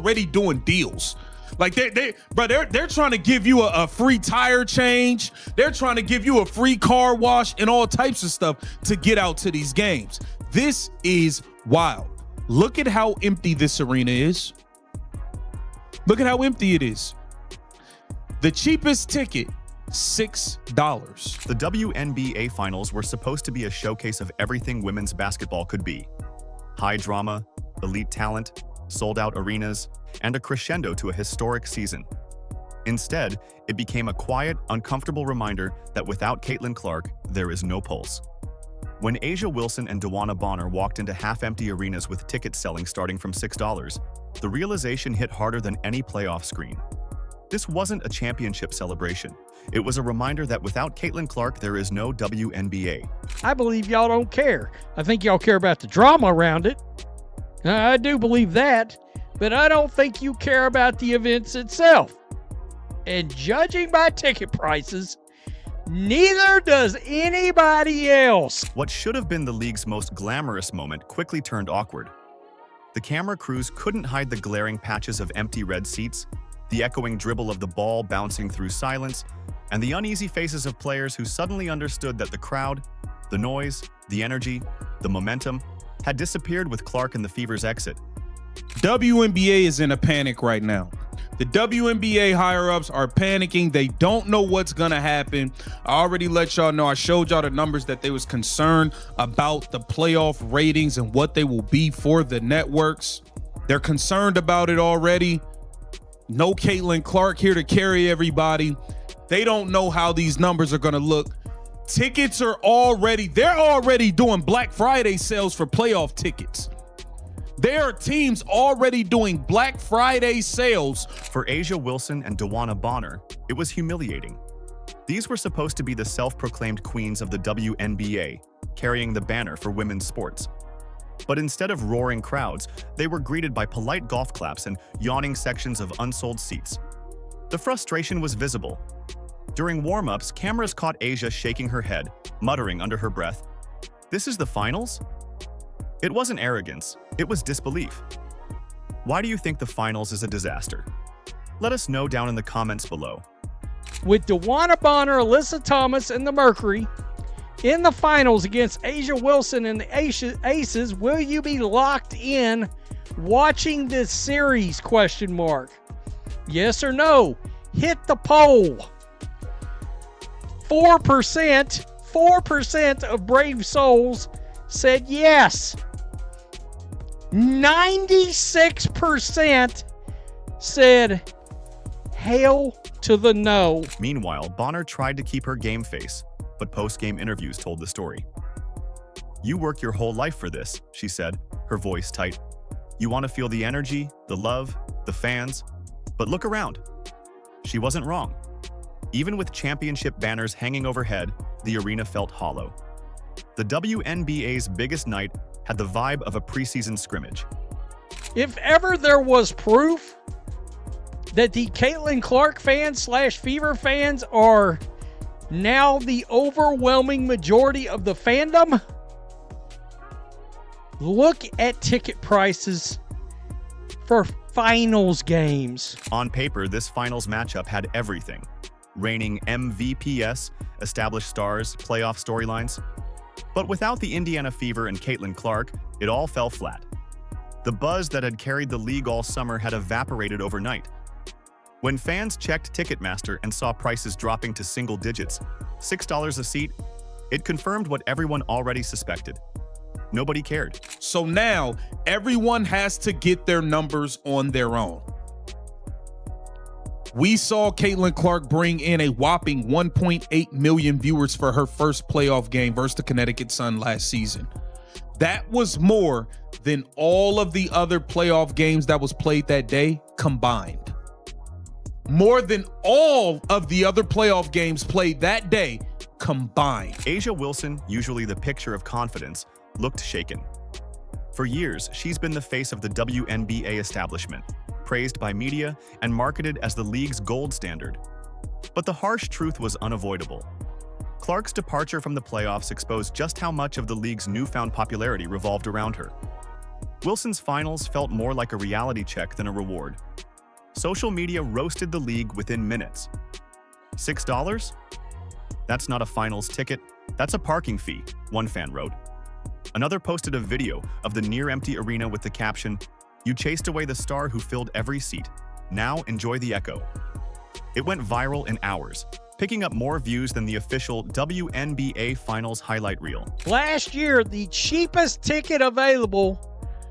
already doing deals. Like they're trying to give you a free tire change. They're trying to give you a free car wash and all types of stuff to get out to these games. This is wild. Look at how empty this arena is. Look at how empty it is. The cheapest ticket, $6. The WNBA Finals were supposed to be a showcase of everything women's basketball could be. High drama, elite talent, sold-out arenas, and a crescendo to a historic season. Instead, it became a quiet, uncomfortable reminder that without Caitlin Clark, there is no pulse. When A'ja Wilson and DeWanna Bonner walked into half-empty arenas with tickets selling starting from $6, the realization hit harder than any playoff screen. This wasn't a championship celebration. It was a reminder that without Caitlin Clark, there is no WNBA. I believe y'all don't care. I think y'all care about the drama around it. I do believe that, but I don't think you care about the events itself. And judging by ticket prices, neither does anybody else. What should have been the league's most glamorous moment quickly turned awkward. The camera crews couldn't hide the glaring patches of empty red seats, the echoing dribble of the ball bouncing through silence, and the uneasy faces of players who suddenly understood that the crowd, the noise, the energy, the momentum, had disappeared with Clark and the Fever's exit. WNBA is in a panic right now. The WNBA higher-ups are panicking. They don't know what's going to happen. I already let y'all know. I showed y'all the numbers that they was concerned about the playoff ratings and what they will be for the networks. They're concerned about it already. No Caitlin Clark here to carry everybody. They don't know how these numbers are going to look. Tickets are they're already doing Black Friday sales for playoff tickets. There are teams already doing Black Friday sales. For A'ja Wilson and DeWanna Bonner, it was humiliating. These were supposed to be the self-proclaimed queens of the WNBA, carrying the banner for women's sports. But instead of roaring crowds, they were greeted by polite golf claps and yawning sections of unsold seats. The frustration was visible. During warm-ups, cameras caught A'ja shaking her head, muttering under her breath, "This is the finals?" It wasn't arrogance, it was disbelief. Why do you think the finals is a disaster? Let us know down in the comments below. With DeWanna Bonner, Alyssa Thomas, and the Mercury in the finals against A'ja Wilson and the Aces, will you be locked in watching this series? ? Yes or no? Hit the poll. 4% of brave souls said yes. 96% said hail to the no. Meanwhile, Bonner tried to keep her game face, but post-game interviews told the story. "You work your whole life for this," she said, her voice tight. "You want to feel the energy, the love, the fans, but look around." She wasn't wrong. Even with championship banners hanging overhead, the arena felt hollow. The WNBA's biggest night had the vibe of a preseason scrimmage. If ever there was proof that the Caitlin Clark fans / Fever fans are now the overwhelming majority of the fandom, look at ticket prices for finals games. On paper, this finals matchup had everything. Reigning MVPs, established stars, playoff storylines. But without the Indiana Fever and Caitlin Clark, it all fell flat. The buzz that had carried the league all summer had evaporated overnight. When fans checked Ticketmaster and saw prices dropping to single digits, $6 a seat, it confirmed what everyone already suspected. Nobody cared. So now everyone has to get their numbers on their own. We saw Caitlin Clark bring in a whopping 1.8 million viewers for her first playoff game versus the Connecticut Sun last season. That was more than all of the other playoff games that was played that day combined. More than all of the other playoff games played that day combined. A'ja Wilson, usually the picture of confidence, looked shaken. For years, she's been the face of the WNBA establishment, praised by media and marketed as the league's gold standard. But the harsh truth was unavoidable. Clark's departure from the playoffs exposed just how much of the league's newfound popularity revolved around her. Wilson's finals felt more like a reality check than a reward. Social media roasted the league within minutes. $6? That's not a finals ticket, that's a parking fee, one fan wrote. Another posted a video of the near-empty arena with the caption, "You chased away the star who filled every seat. Now enjoy the echo." It went viral in hours, picking up more views than the official WNBA Finals highlight reel. Last year, the cheapest ticket available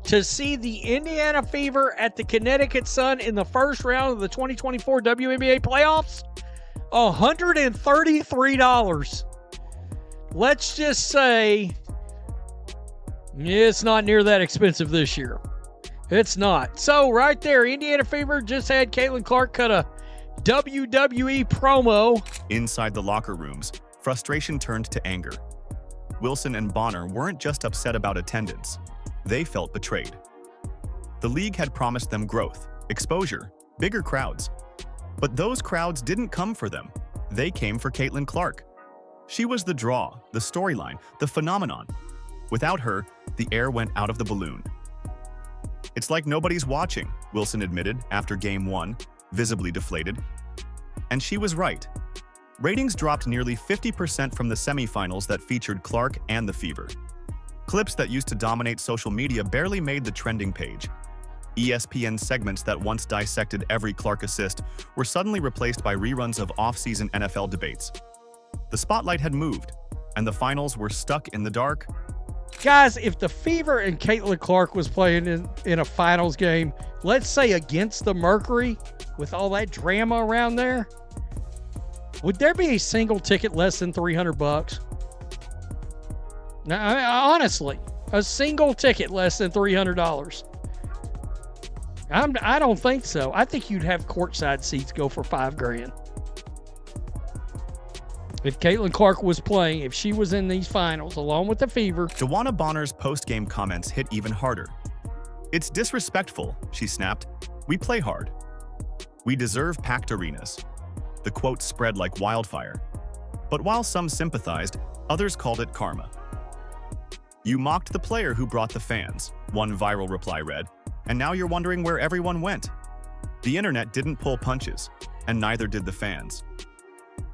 to see the Indiana Fever at the Connecticut Sun in the first round of the 2024 WNBA playoffs, $133. Let's just say it's not near that expensive this year. It's not. So right there, Indiana Fever just had Caitlin Clark cut a WWE promo. Inside the locker rooms, frustration turned to anger. Wilson and Bonner weren't just upset about attendance. They felt betrayed. The league had promised them growth, exposure, bigger crowds. But those crowds didn't come for them. They came for Caitlin Clark. She was the draw, the storyline, the phenomenon. Without her, the air went out of the balloon. "It's like nobody's watching," Wilson admitted after Game 1, visibly deflated. And she was right. Ratings dropped nearly 50% from the semifinals that featured Clark and the Fever. Clips that used to dominate social media barely made the trending page. ESPN segments that once dissected every Clark assist were suddenly replaced by reruns of off-season NFL debates. The spotlight had moved, and the finals were stuck in the dark. Guys, if the Fever and Caitlin Clark was playing in a finals game, let's say against the Mercury, with all that drama around there, would there be a single ticket less than $300? Now, honestly, a single ticket less than $300. I don't think so. I think you'd have courtside seats go for $5,000. If Caitlin Clark was playing, if she was in these finals along with the Fever. DeWanna Bonner's post-game comments hit even harder. "It's disrespectful," she snapped. "We play hard. We deserve packed arenas." The quote spread like wildfire. But while some sympathized, others called it karma. "You mocked the player who brought the fans," one viral reply read, "and now you're wondering where everyone went." The internet didn't pull punches, and neither did the fans.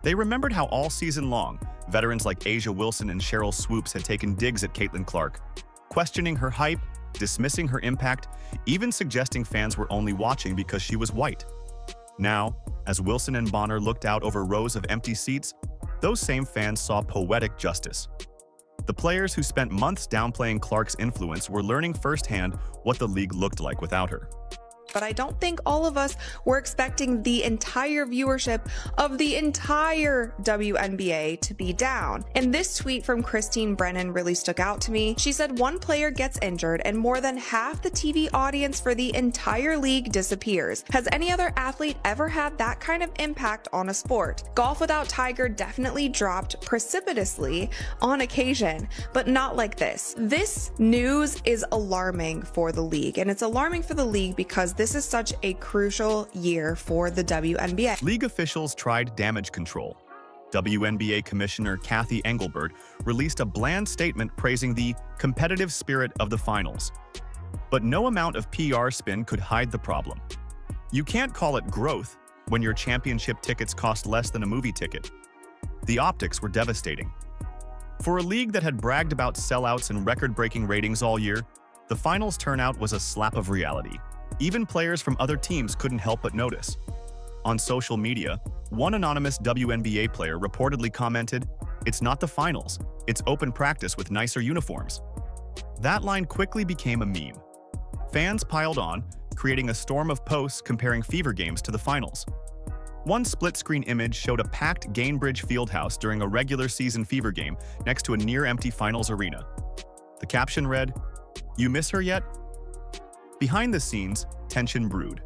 They remembered how all season long, veterans like A'ja Wilson and Cheryl Swoops had taken digs at Caitlin Clark, questioning her hype, dismissing her impact, even suggesting fans were only watching because she was white. Now, as Wilson and Bonner looked out over rows of empty seats, those same fans saw poetic justice. The players who spent months downplaying Clark's influence were learning firsthand what the league looked like without her. But I don't think all of us were expecting the entire viewership of the entire WNBA to be down. And this tweet from Christine Brennan really stuck out to me. She said one player gets injured and more than half the TV audience for the entire league disappears. Has any other athlete ever had that kind of impact on a sport? Golf without Tiger definitely dropped precipitously on occasion, but not like this. This news is alarming for the league, and it's alarming for the league because this is such a crucial year for the WNBA. League officials tried damage control. WNBA Commissioner Kathy Engelbert released a bland statement praising the competitive spirit of the finals. But no amount of PR spin could hide the problem. You can't call it growth when your championship tickets cost less than a movie ticket. The optics were devastating. For a league that had bragged about sellouts and record-breaking ratings all year, the finals turnout was a slap of reality. Even players from other teams couldn't help but notice. On social media, one anonymous WNBA player reportedly commented, "It's not the finals, it's open practice with nicer uniforms." That line quickly became a meme. Fans piled on, creating a storm of posts comparing Fever games to the finals. One split-screen image showed a packed Gainbridge Fieldhouse during a regular season Fever game next to a near-empty finals arena. The caption read, "You miss her yet?" Behind the scenes, tension brewed.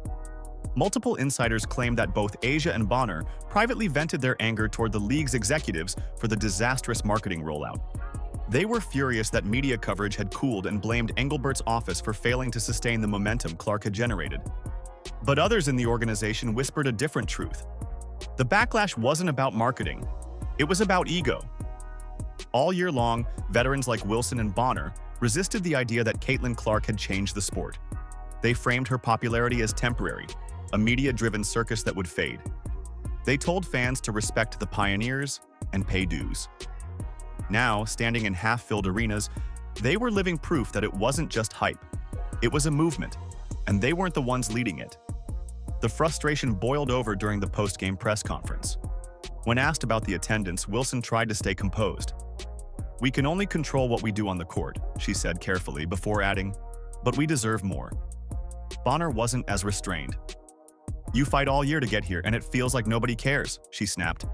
Multiple insiders claimed that both A'ja and Bonner privately vented their anger toward the league's executives for the disastrous marketing rollout. They were furious that media coverage had cooled and blamed Engelbert's office for failing to sustain the momentum Clark had generated. But others in the organization whispered a different truth. The backlash wasn't about marketing. It was about ego. All year long, veterans like Wilson and Bonner, resisted the idea that Caitlin Clark had changed the sport. They framed her popularity as temporary, a media-driven circus that would fade. They told fans to respect the pioneers and pay dues. Now, standing in half-filled arenas, they were living proof that it wasn't just hype. It was a movement, and they weren't the ones leading it. The frustration boiled over during the post-game press conference. When asked about the attendance, Wilson tried to stay composed. "We can only control what we do on the court," she said carefully before adding, "but we deserve more." Bonner wasn't as restrained. "You fight all year to get here, and it feels like nobody cares," she snapped.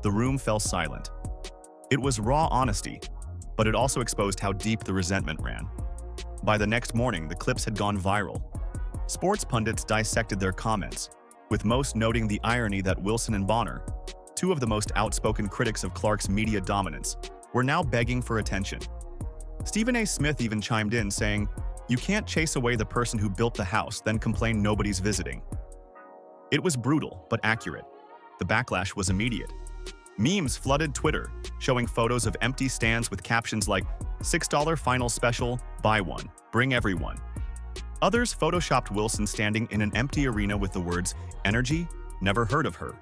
The room fell silent. It was raw honesty, but it also exposed how deep the resentment ran. By the next morning, the clips had gone viral. Sports pundits dissected their comments, with most noting the irony that Wilson and Bonner, two of the most outspoken critics of Clark's media dominance, were now begging for attention. Stephen A. Smith even chimed in, saying, "You can't chase away the person who built the house, then complain nobody's visiting." It was brutal, but accurate. The backlash was immediate. Memes flooded Twitter, showing photos of empty stands with captions like, "$6 final special, buy one, bring everyone." Others photoshopped Wilson standing in an empty arena with the words, "Energy? Never heard of her."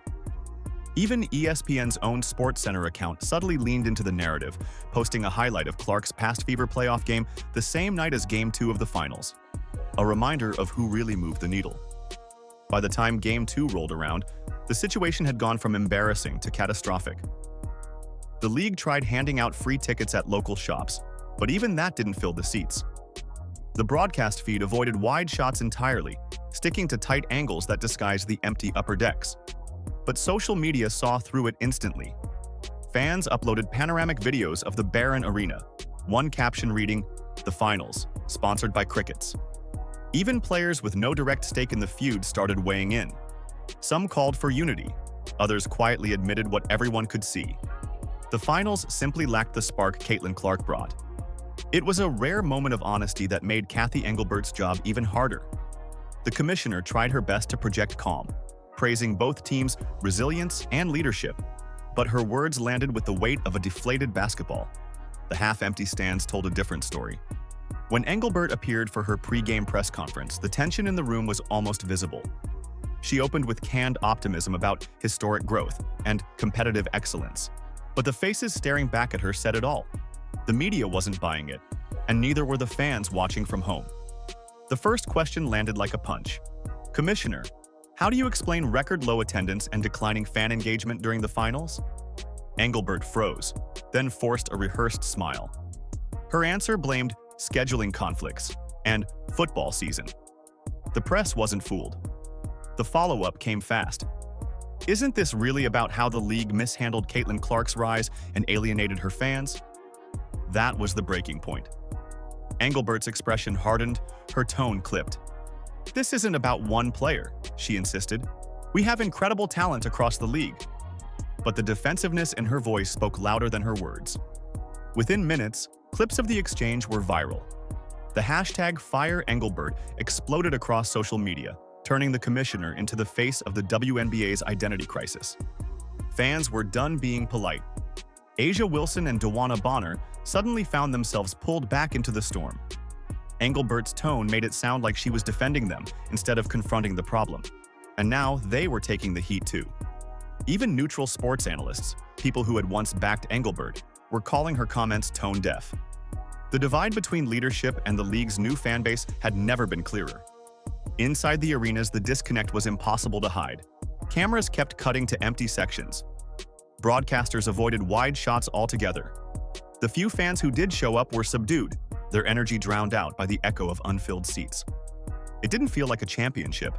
Even ESPN's own SportsCenter account subtly leaned into the narrative, posting a highlight of Clark's past Fever playoff game the same night as Game 2 of the finals. A reminder of who really moved the needle. By the time Game 2 rolled around, the situation had gone from embarrassing to catastrophic. The league tried handing out free tickets at local shops, but even that didn't fill the seats. The broadcast feed avoided wide shots entirely, sticking to tight angles that disguised the empty upper decks. But social media saw through it instantly. Fans uploaded panoramic videos of the barren arena, one caption reading, "The Finals, sponsored by Crickets." Even players with no direct stake in the feud started weighing in. Some called for unity, others quietly admitted what everyone could see. The Finals simply lacked the spark Caitlin Clark brought. It was a rare moment of honesty that made Cathy Engelbert's job even harder. The commissioner tried her best to project calm, praising both teams' resilience and leadership, but her words landed with the weight of a deflated basketball. The half-empty stands told a different story. When Engelbert appeared for her pre-game press conference, the tension in the room was almost visible. She opened with canned optimism about historic growth and competitive excellence, but the faces staring back at her said it all. The media wasn't buying it, and neither were the fans watching from home. The first question landed like a punch. "Commissioner, how do you explain record-low attendance and declining fan engagement during the finals?" Engelbert froze, then forced a rehearsed smile. Her answer blamed scheduling conflicts and football season. The press wasn't fooled. The follow-up came fast. "Isn't this really about how the league mishandled Caitlin Clark's rise and alienated her fans?" That was the breaking point. Engelbert's expression hardened, her tone clipped. "This isn't about one player," she insisted. "We have incredible talent across the league." But the defensiveness in her voice spoke louder than her words. Within minutes, clips of the exchange were viral. The hashtag #FireEngelbert exploded across social media, turning the commissioner into the face of the WNBA's identity crisis. Fans were done being polite. A'ja Wilson and DeWanna Bonner suddenly found themselves pulled back into the storm. Engelbert's tone made it sound like she was defending them instead of confronting the problem. And now they were taking the heat too. Even neutral sports analysts, people who had once backed Engelbert, were calling her comments tone-deaf. The divide between leadership and the league's new fan base had never been clearer. Inside the arenas, the disconnect was impossible to hide. Cameras kept cutting to empty sections. Broadcasters avoided wide shots altogether. The few fans who did show up were subdued, their energy drowned out by the echo of unfilled seats. It didn't feel like a championship.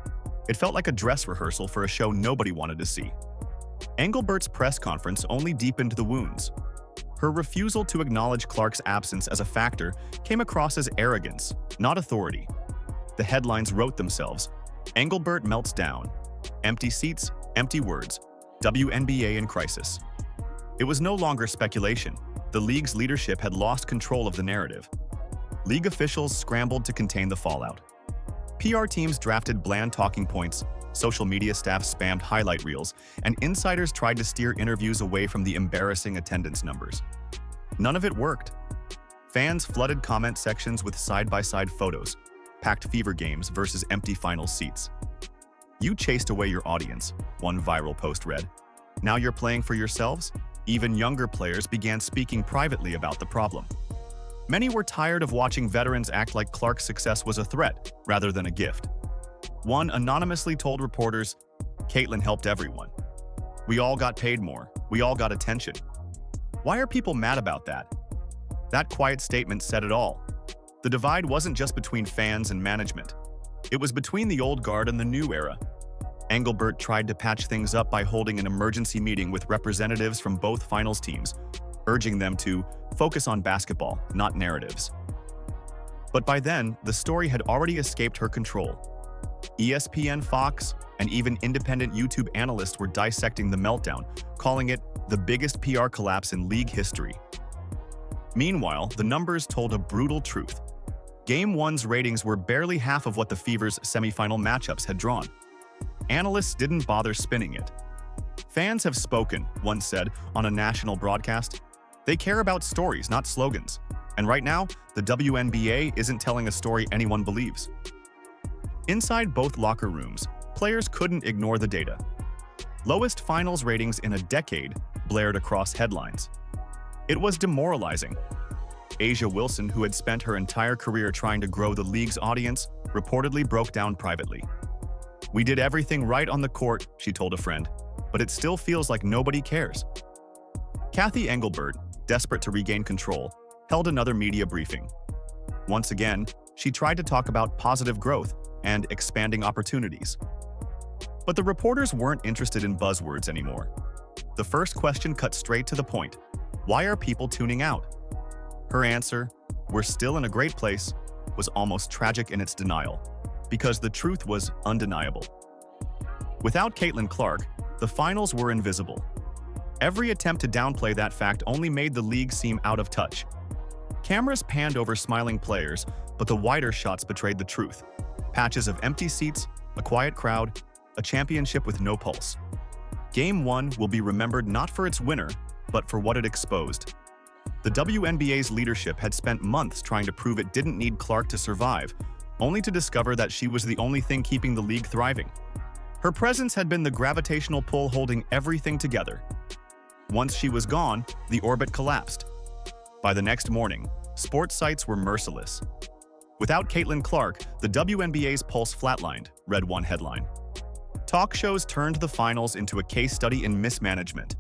It felt like a dress rehearsal for a show nobody wanted to see. Engelbert's press conference only deepened the wounds. Her refusal to acknowledge Clark's absence as a factor came across as arrogance, not authority. The headlines wrote themselves. Engelbert melts down. Empty seats, empty words. WNBA in crisis. It was no longer speculation. The league's leadership had lost control of the narrative. League officials scrambled to contain the fallout. PR teams drafted bland talking points, social media staff spammed highlight reels, and insiders tried to steer interviews away from the embarrassing attendance numbers. None of it worked. Fans flooded comment sections with side-by-side photos, packed fever games versus empty final seats. "You chased away your audience," one viral post read. "Now you're playing for yourselves?" Even younger players began speaking privately about the problem. Many were tired of watching veterans act like Clark's success was a threat rather than a gift. One anonymously told reporters, "Caitlin helped everyone. We all got paid more. We all got attention." Why are people mad about that? That quiet statement said it all. The divide wasn't just between fans and management. It was between the old guard and the new era. Engelbert tried to patch things up by holding an emergency meeting with representatives from both finals teams, urging them to focus on basketball, not narratives. But by then, the story had already escaped her control. ESPN, Fox, and even independent YouTube analysts were dissecting the meltdown, calling it the biggest PR collapse in league history. Meanwhile, the numbers told a brutal truth. Game 1's ratings were barely half of what the Fever's semifinal matchups had drawn. Analysts didn't bother spinning it. "Fans have spoken," one said on a national broadcast. "They care about stories, not slogans. And right now, the WNBA isn't telling a story anyone believes." Inside both locker rooms, players couldn't ignore the data. Lowest finals ratings in a decade blared across headlines. It was demoralizing. A'ja Wilson, who had spent her entire career trying to grow the league's audience, reportedly broke down privately. "We did everything right on the court," she told a friend, "but it still feels like nobody cares." Cathy Engelbert, desperate to regain control, held another media briefing. Once again, she tried to talk about positive growth and expanding opportunities. But the reporters weren't interested in buzzwords anymore. The first question cut straight to the point. Why are people tuning out? Her answer, "We're still in a great place," was almost tragic in its denial, because the truth was undeniable. Without Caitlin Clark, the finals were invisible. Every attempt to downplay that fact only made the league seem out of touch. Cameras panned over smiling players, but the wider shots betrayed the truth. Patches of empty seats, a quiet crowd, a championship with no pulse. Game 1 will be remembered not for its winner, but for what it exposed. The WNBA's leadership had spent months trying to prove it didn't need Clark to survive, only to discover that she was the only thing keeping the league thriving. Her presence had been the gravitational pull holding everything together. Once she was gone, the orbit collapsed. By the next morning, sports sites were merciless. "Without Caitlin Clark, the WNBA's pulse flatlined," read one headline. Talk shows turned the finals into a case study in mismanagement.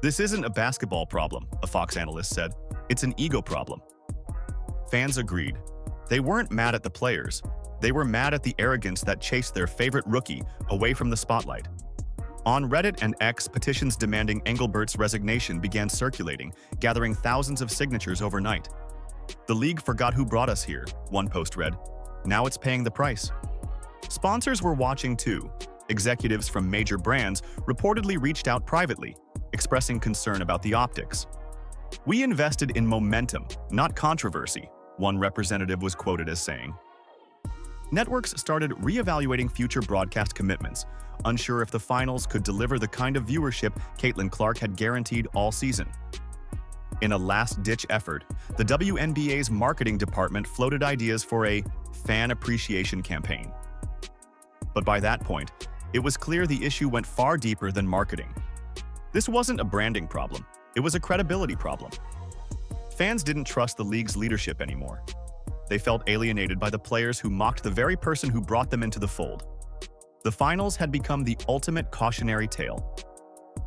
"This isn't a basketball problem," a Fox analyst said. "It's an ego problem." Fans agreed. They weren't mad at the players. They were mad at the arrogance that chased their favorite rookie away from the spotlight. On Reddit and X, petitions demanding Engelbert's resignation began circulating, gathering thousands of signatures overnight. "The league forgot who brought us here," one post read. "Now it's paying the price." Sponsors were watching too. Executives from major brands reportedly reached out privately, expressing concern about the optics. "We invested in momentum, not controversy," one representative was quoted as saying. Networks started reevaluating future broadcast commitments, unsure if the finals could deliver the kind of viewership Caitlin Clark had guaranteed all season. In a last-ditch effort, the WNBA's marketing department floated ideas for a fan appreciation campaign. But by that point, it was clear the issue went far deeper than marketing. This wasn't a branding problem, it was a credibility problem. Fans didn't trust the league's leadership anymore. They felt alienated by the players who mocked the very person who brought them into the fold. The finals had become the ultimate cautionary tale.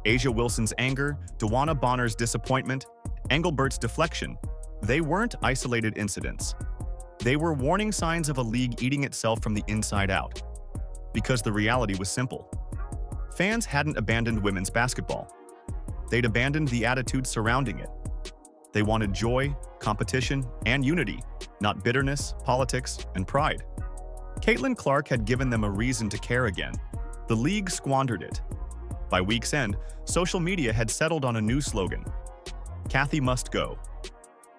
A'ja Wilson's anger, DeWanna Bonner's disappointment, Engelbert's deflection, they weren't isolated incidents. They were warning signs of a league eating itself from the inside out. Because the reality was simple. Fans hadn't abandoned women's basketball. They'd abandoned the attitudes surrounding it. They wanted joy, competition, and unity, not bitterness, politics, and pride. Caitlin Clark had given them a reason to care again. The league squandered it. By week's end, social media had settled on a new slogan: "Cathy must go."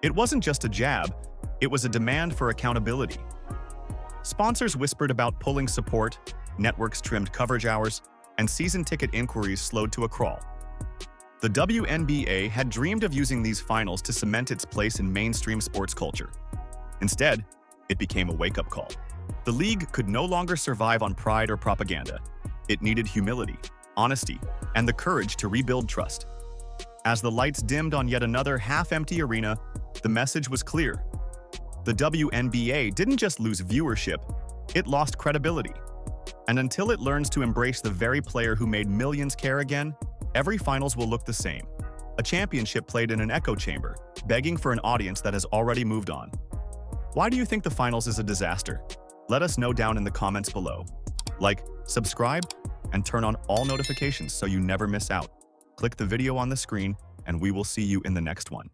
It wasn't just a jab, it was a demand for accountability. Sponsors whispered about pulling support, networks trimmed coverage hours, and season ticket inquiries slowed to a crawl. The WNBA had dreamed of using these finals to cement its place in mainstream sports culture. Instead, it became a wake-up call. The league could no longer survive on pride or propaganda. It needed humility, honesty, and the courage to rebuild trust. As the lights dimmed on yet another half-empty arena, the message was clear. The WNBA didn't just lose viewership, it lost credibility. And until it learns to embrace the very player who made millions care again, every finals will look the same. A championship played in an echo chamber, begging for an audience that has already moved on. Why do you think the finals is a disaster? Let us know down in the comments below. Like, subscribe, and turn on all notifications so you never miss out. Click the video on the screen, and we will see you in the next one.